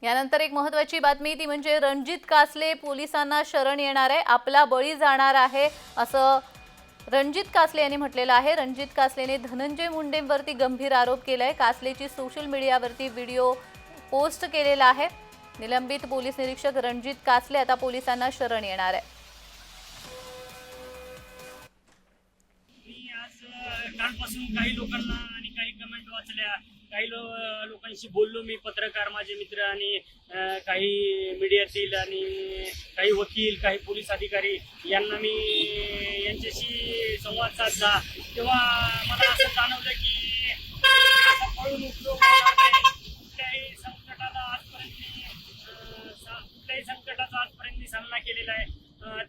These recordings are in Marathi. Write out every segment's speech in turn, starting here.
यानंतर एक महत्त्वाची बातमी ती म्हणजे रणजित कासले पोलिसांना शरण येणार आहे, आपला बळी जाणार आहे असं रणजित कासले यांनी म्हटलेलं आहे। रणजित कासलेने धनंजय मुंडेंवरती गंभीर आरोप केलाय। कासलेची सोशल मीडियावरती व्हिडिओ पोस्ट केलेला आहे। निलंबित पोलीस निरीक्षक रणजित कासले आता पोलिसांना शरण येणार आहे। कालपासून काही लोकांना आणि काही कमेंट वाचल्या, काही लोकांशी बोललो मी, पत्रकार माझे मित्र आणि काही मीडियातील आणि काही वकील, काही पोलीस अधिकारी यांना मी यांच्याशी संवाद साधला तेव्हा मला असं जाणवलं की असा पळून उपयोग होणार नाही। कुठल्याही संकटाचा आजपर्यंत मी सामना केलेला आहे।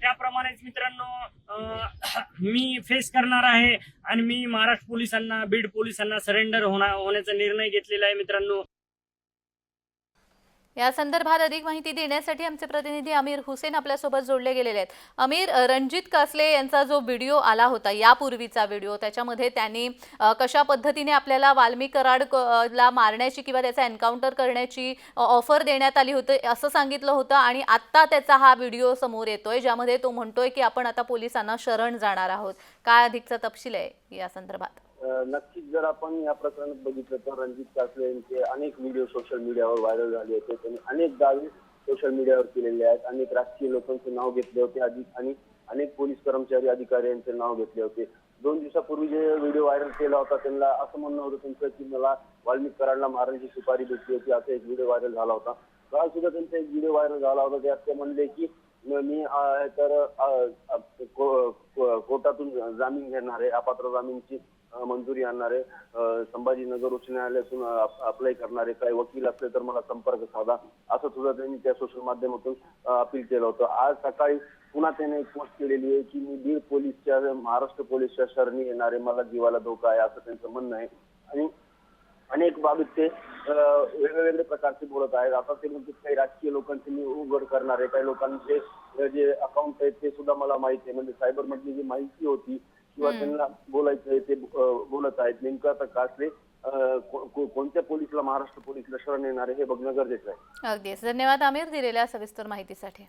त्याप्रमाणेच मित्रांनो मी फेस करणार आहे आणि मी महाराष्ट्र पोलिसांना, बीड पोलिसांना सरेंडर होण्याचा निर्णय घेतलेला आहे मित्रांनो। या संदर्भात अधिक माहिती देण्यासाठी आमचे प्रतिनिधी आमिर हुसेन आपल्यासोबत जोडले गेलेले आहेत। आमिर, रणजित कासले यांचा जो व्हिडिओ आला होता यापूर्वीचा व्हिडिओ, त्याच्यामध्ये त्यांनी कशा पद्धतीने आपल्याला वाल्मिक कराडला मारण्याची किंवा त्याचा एन्काउंटर करण्याची ऑफर देण्यात आली होती असं सांगितलं होतं आणि आता त्याचा हा व्हिडिओ समोर येतोय ज्यामध्ये तो म्हणतोय की आपण आता पोलिसांना शरण जाणार आहोत। काय अधिकचा तपशील आहे या संदर्भात? नक्कीच जर आपण या प्रकरणात बघितलं तर रणजित कासले यांचे अनेक व्हिडिओ सोशल मीडियावर व्हायरल झाले होते। त्यांनी अनेक दावे सोशल मीडियावर केलेले आहेत। अनेक राजकीय लोकांचे नाव घेतले होते आणि अनेक पोलीस कर्मचारी, अधिकारी यांचे नाव घेतले होते। 2 दिवसापूर्वी जे व्हिडिओ व्हायरल केला होता त्यांना असं म्हणणं होतं त्यांचं की मला वाल्मिक कराडला मारण्याची सुपारी भेटली होती, असा एक व्हिडिओ व्हायरल झाला होता। काल सुद्धा त्यांचा एक व्हिडिओ व्हायरल झाला होता त्यात ते म्हणले की मी तर कोर्टातून जामीन घेणार आहे, अपात्र जामीनची मंजुरी आणणार आहे, संभाजीनगर उच्च न्यायालयातून अप्लाय करणारे काही वकील असले तर मला संपर्क साधा, असं सुद्धा त्यांनी त्या सोशल माध्यमातून अपील केलं होतं। आज सकाळी पुन्हा त्याने एक पोस्ट केलेली आहे की मी बीड पोलीसच्या, महाराष्ट्र पोलीसच्या शरणी येणार आहे, मला जीवाला धोका आहे असं त्यांचं म्हणणं आहे। आणि अनेक बाबीत ते वेगवेगळे प्रकारचे बोलत आहेत। आता ते म्हणजे काही राजकीय लोकांचे मी उघड करणार आहे, काही लोकांचे जे अकाउंट आहेत ते सुद्धा मला माहिती आहे, म्हणजे सायबर मधली जी माहिती होती किंवा त्यांना बोलायचं ते बोलत आहेत। नेमकं आता कासले कोणत्या पोलिसला, महाराष्ट्र पोलिसला शरण येणार आहे हे बघणं गरजेचं आहे। अगदीच, धन्यवाद आमिर दिलेल्या सविस्तर माहितीसाठी।